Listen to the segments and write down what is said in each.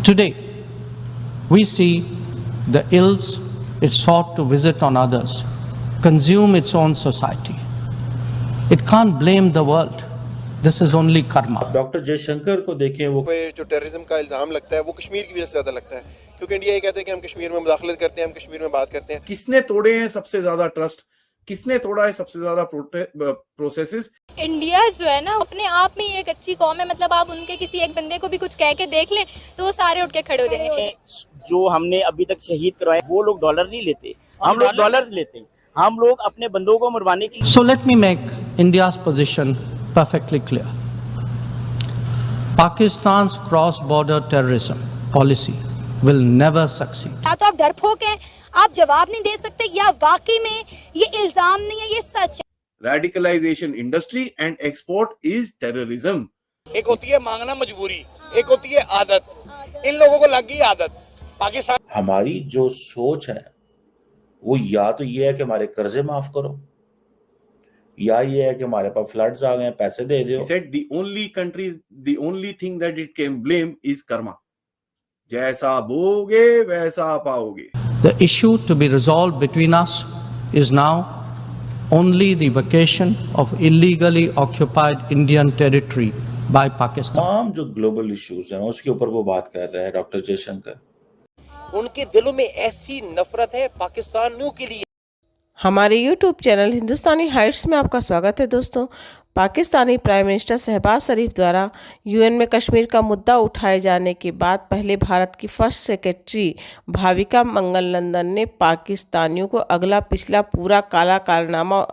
Today, we see the ills it sought to visit on others, consume its own society. It can't blame the world. This is only karma. Doctor Jaishankar को देखें, वो जो terrorism का इल्ज़ाम लगता है वो कश्मीर की वजह से ज़्यादा लगता है, क्योंकि इंडिया ये कहते हैं कि हम कश्मीर में मुदाखलत करते हैं, हम कश्मीर में बात करते हैं। किसने तोड़े हैं सबसे ज्यादा ट्रस्ट, किसने तोड़ा है सबसे ज्यादा प्रोसेसेस? इंडिया जो है ना अपने आप में एक अच्छी कौम है, मतलब आप उनके किसी एक बंदे को भी कुछ कह के देख लें तो वो सारे उठ के खड़े हो जाएंगे। जो हमने अभी तक शहीद करवाए वो लोग डॉलर नहीं लेते, हम लोग डॉलर लेते हैं। हम लोग अपने बंदों को मरवाने के लिए। So let me make India's position perfectly clear. Pakistan's cross-border terrorism policy will never succeed. या तो आप डरपोक हैं, आप जवाब नहीं दे सकते, या वाकई में ये इल्जाम नहीं है, ये सच है। Radicalization industry and export is terrorism. एक होती है मांगना मजबूरी, एक होती है आदत। इन लोगों को लग गई आदत। पाकिस्तान हमारी जो सोच है वो या तो ये है कि हमारे कर्जे माफ करो, या ये है कि हमारे पास फ्लड्स आ गए हैं, पैसे दे दो। Said the only thing that it can blame is Karma. जैसा बोगे वैसा पाओगे। The issue to be resolved between us is now only the vacation of illegally occupied Indian territory by Pakistan. तमाम जो ग्लोबल इश्यूज हैं उसके ऊपर वो बात कर रहे हैं डॉक्टर जयशंकर। उनके दिलों में ऐसी नफरत है पाकिस्तानियों के लिए। हमारे YouTube चैनल हिंदुस्तानी हाइट्स में आपका स्वागत है दोस्तों। पाकिस्तानी प्राइम मिनिस्टर शहबाज शरीफ द्वारा UN में कश्मीर का मुद्दा उठाए जाने के बाद पहले भारत की फर्स्ट सेक्रेटरी भाविका मंगलनंदन ने पाकिस्तानियों को अगला पिछला पूरा काला कारनामा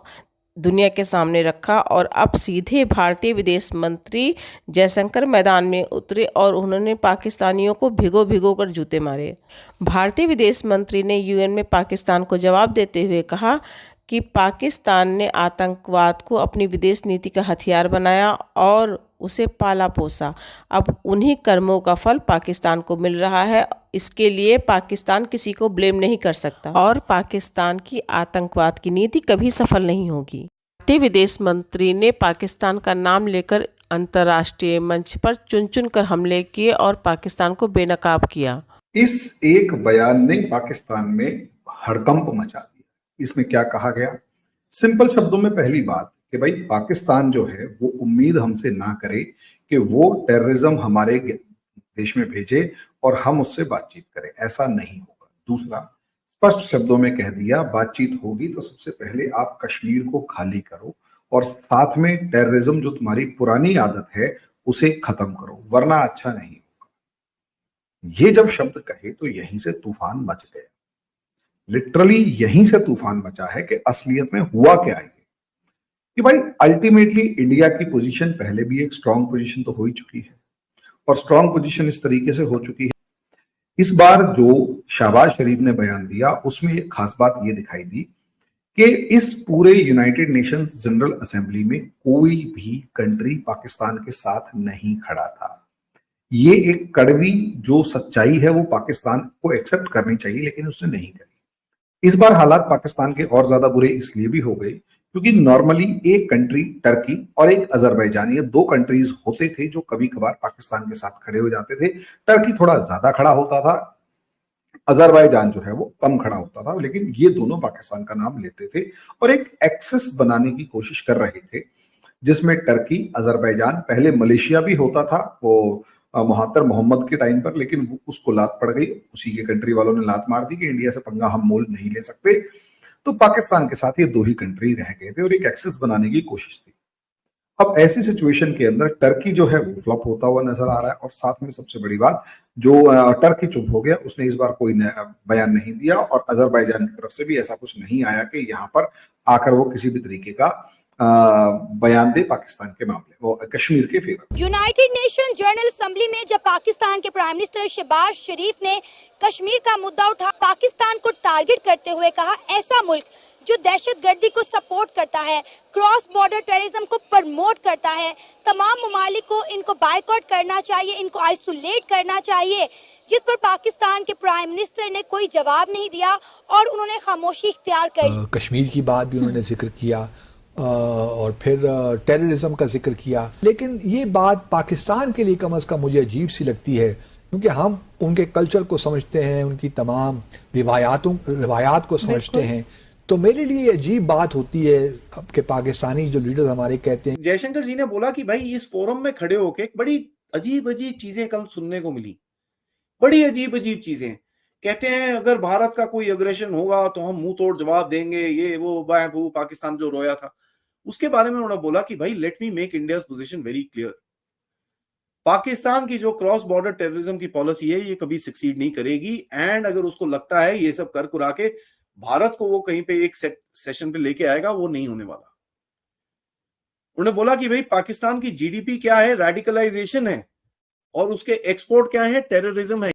दुनिया के सामने रखा और अब सीधे भारतीय विदेश मंत्री जयशंकर मैदान में उतरे और उन्होंने पाकिस्तानियों को भिगो कर जूते मारे। भारतीय विदेश मंत्री ने UN में पाकिस्तान को जवाब देते हुए कहा कि पाकिस्तान ने आतंकवाद को अपनी विदेश नीति का हथियार बनाया और उसे पाला पोसा। अब उन्हीं कर्मों का फल पाकिस्तान को मिल रहा है। इसके लिए पाकिस्तान किसी को ब्लेम नहीं कर सकता और पाकिस्तान की आतंकवाद की नीति कभी सफल नहीं होगी। भारतीय विदेश मंत्री ने पाकिस्तान का नाम लेकर अंतर्राष्ट्रीय मंच पर चुन कर हमले किए और पाकिस्तान को बेनकाब किया। इस एक बयान ने पाकिस्तान में हड़कंप मचा दिया। इसमें क्या कहा गया? सिंपल शब्दों में पहली बात कि भाई पाकिस्तान जो है वो उम्मीद हमसे ना करे कि वो टेररिज्म हमारे देश में भेजे और हम उससे बातचीत करें, ऐसा नहीं होगा। दूसरा, स्पष्ट शब्दों में कह दिया बातचीत होगी तो सबसे पहले आप कश्मीर को खाली करो और साथ में टेररिज्म जो तुम्हारी पुरानी आदत है उसे खत्म करो, वरना अच्छा नहीं होगा। ये जब शब्द कहे तो यहीं से तूफान मच गया। लिटरली यहीं से तूफान मचा है कि असलियत में हुआ क्या है कि भाई अल्टीमेटली इंडिया की पोजीशन पहले भी एक स्ट्रांग पोजीशन तो हो ही चुकी है और स्ट्रांग पोजीशन इस तरीके से हो चुकी है। इस बार जो शहबाज शरीफ ने बयान दिया उसमें एक खास बात ये दिखाई दी कि इस पूरे यूनाइटेड नेशंस जनरल असेंबली में कोई भी कंट्री पाकिस्तान के साथ नहीं खड़ा था। ये एक कड़वी जो सच्चाई है वो पाकिस्तान को एक्सेप्ट करनी चाहिए, लेकिन उसने नहीं करी। इस बार हालात पाकिस्तान के और ज्यादा बुरे इसलिए भी हो गए क्योंकि नॉर्मली एक कंट्री टर्की और एक अजरबैजान, ये दो कंट्रीज होते थे जो कभी कभार पाकिस्तान के साथ खड़े हो जाते थे। टर्की थोड़ा ज्यादा खड़ा होता था, अजरबैजान जो है वो कम खड़ा होता था, लेकिन ये दोनों पाकिस्तान का नाम लेते थे और एक एक्सेस बनाने की कोशिश कर रहे थे जिसमें टर्की, अजरबैजान, पहले मलेशिया भी होता था वो महातर मोहम्मद के टाइम पर, लेकिन उसको लात पड़ गई, उसी के कंट्री वालों ने लात मार दी कि इंडिया से पंगा हम मोल नहीं ले सकते। तो पाकिस्तान के साथ ये दो ही कंट्री रह गए थे और एक एक्सेस बनाने की कोशिश थी। अब ऐसी सिचुएशन के अंदर टर्की जो है वो फ्लॉप होता हुआ नजर आ रहा है और साथ में सबसे बड़ी बात जो टर्की चुप हो गया, उसने इस बार कोई बयान नहीं दिया और अजरबैजान की तरफ से भी ऐसा कुछ नहीं आया कि यहाँ पर आकर वो किसी भी तरीके का बयान दे पाकिस्तान के मामले, वो कश्मीर के favour. United nation general assembly में जब पाकिस्तान के प्राइम मिनिस्टर शहबाज शरीफ ने कश्मीर का मुद्दा उठा, पाकिस्तान को टारगेट करते हुए कहा ऐसा मुल्क जो दहशतगर्दी को सपोर्ट करता है, क्रॉस बॉर्डर टेररिज्म को प्रमोट करता है, तमाम ममालिक को इनको बायकॉट करना चाहिए, इनको आइसोलेट करना चाहिए, जिस पर पाकिस्तान के प्राइम मिनिस्टर ने कोई जवाब नहीं दिया और उन्होंने खामोशी इख्तियार कर कश्मीर की बात भी उन्होंने जिक्र किया और फिर टेररिज्म का जिक्र किया। लेकिन ये बात पाकिस्तान के लिए कम अज़ कम मुझे अजीब सी लगती है क्योंकि हम उनके कल्चर को समझते हैं, उनकी तमाम रिवायात को समझते हैं। तो मेरे लिए ये अजीब बात होती है अब के पाकिस्तानी जो लीडर्स हमारे कहते हैं। जयशंकर जी ने बोला कि भाई इस फोरम में खड़े होके बड़ी अजीब अजीब चीजें कल सुनने को मिली, बड़ी अजीब अजीब चीजें। कहते हैं अगर भारत का कोई अग्रेशन होगा तो हम मुंह तोड़ जवाब देंगे, ये वो बाबू पाकिस्तान जो रोया था उसके बारे में उन्होंने बोला कि भाई let me make India's position very clear. Pakistan की जो क्रॉस बॉर्डर टेररिज्म की पॉलिसी है ये कभी सक्सीड नहीं करेगी, एंड अगर उसको लगता है ये सब कर कुरा के भारत को वो कहीं पे एक सेशन पे लेके आएगा, वो नहीं होने वाला। उन्होंने बोला कि भाई पाकिस्तान की जीडीपी क्या है, रेडिकलाइजेशन है, और उसके एक्सपोर्ट क्या है, टेररिज्म है।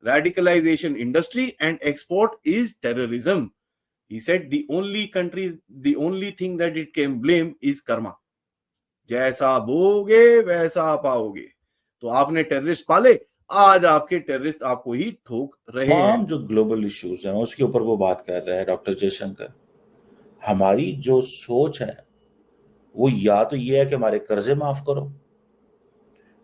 Radicalization industry and export is terrorism. He said the only thing that it can blame is karma. जैसा बोगे वैसा पाओगे। तो आपने टेररिस्ट पाले, आज आपके टेररिस्ट आपको ही ठोक रहे हैं। जो ग्लोबल इश्यूज हैं उसके ऊपर वो बात कर रहे हैं डॉक्टर जयशंकर। हमारी जो सोच है वो या तो ये है कि हमारे कर्जे माफ करो,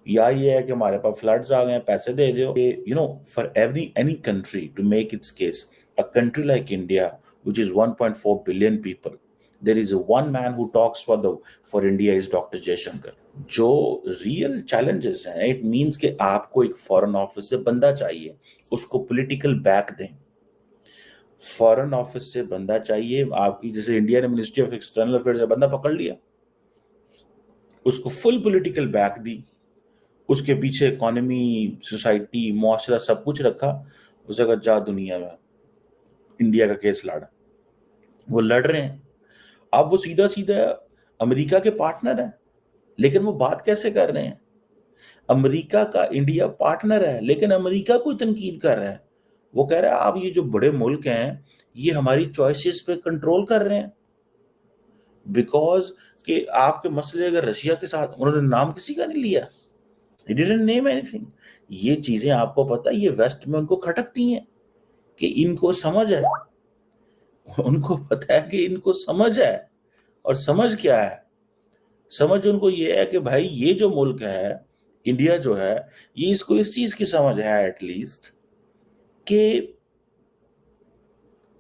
या ये है कि हमारे पास फ्लड्स आ गए, पैसे दे दो। You know, for any country to make its case, a country like India which is 1.4 billion people, there is one man who talks for India is Dr. Jaishankar. जो रियल चैलेंजेस हैं, it means कि आपको एक foreign office से बंदा चाहिए, उसको political back दें। फॉरेन ऑफिस से बंदा चाहिए आपकी, जैसे इंडिया ने मिनिस्ट्री ऑफ एक्सटर्नल अफेयर्स से बंदा पकड़ लिया, उसको फुल पॉलिटिकल बैक दी, उसके पीछे इकोनॉमी, सोसाइटी, मुआशरा सब कुछ रखा, उसे अगर जा दुनिया में इंडिया का केस लड़ा, वो लड़ रहे हैं। अब वो सीधा सीधा अमेरिका के पार्टनर है, लेकिन वो बात कैसे कर रहे हैं? अमेरिका का इंडिया पार्टनर है, लेकिन अमेरिका को तनकीद कर रहा है। वो कह रहा है आप ये जो बड़े मुल्क हैं ये हमारी चॉइसेस पे कंट्रोल कर रहे हैं, बिकॉज कि आपके मसले अगर रशिया के साथ, उन्होंने नाम किसी का नहीं लिया, He didn't name anything। ये चीजें आपको पता है, ये वेस्ट में उनको खटकती हैं कि इनको समझ है, उनको पता है कि इनको समझ है। और समझ क्या है? समझ उनको ये है कि भाई ये जो मुल्क है, इंडिया जो है, ये इसको इस चीज की समझ है एटलीस्ट कि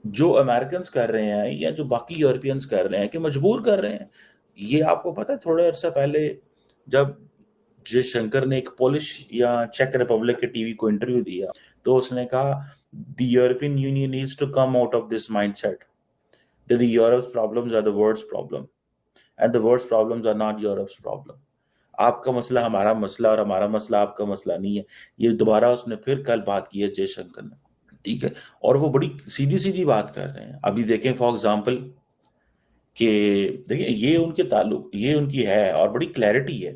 जो अमेरिकन्स कर रहे हैं या जो बाकी यूरोपियंस कर रहे हैं कि मजबूर कर रहे हैं। ये आपको पता है थोड़े अरसा पहले जब जयशंकर ने एक पोलिश या चेक रिपब्लिक के टीवी को इंटरव्यू दिया, तो उसने कहा the European Union needs to come out of this mindset that the Europe's problems are the world's problem and the world's problems are not Europe's problem। आपका मसला हमारा मसला और हमारा मसला आपका मसला नहीं है। ये दोबारा उसने फिर कल बात की है जयशंकर ने, ठीक है, और वो बड़ी सीधी सीधी बात कर रहे हैं। अभी देखें फॉर एग्जाम्पल कि देखिए ये उनके ताल्लुक, ये उनकी है और बड़ी क्लैरिटी है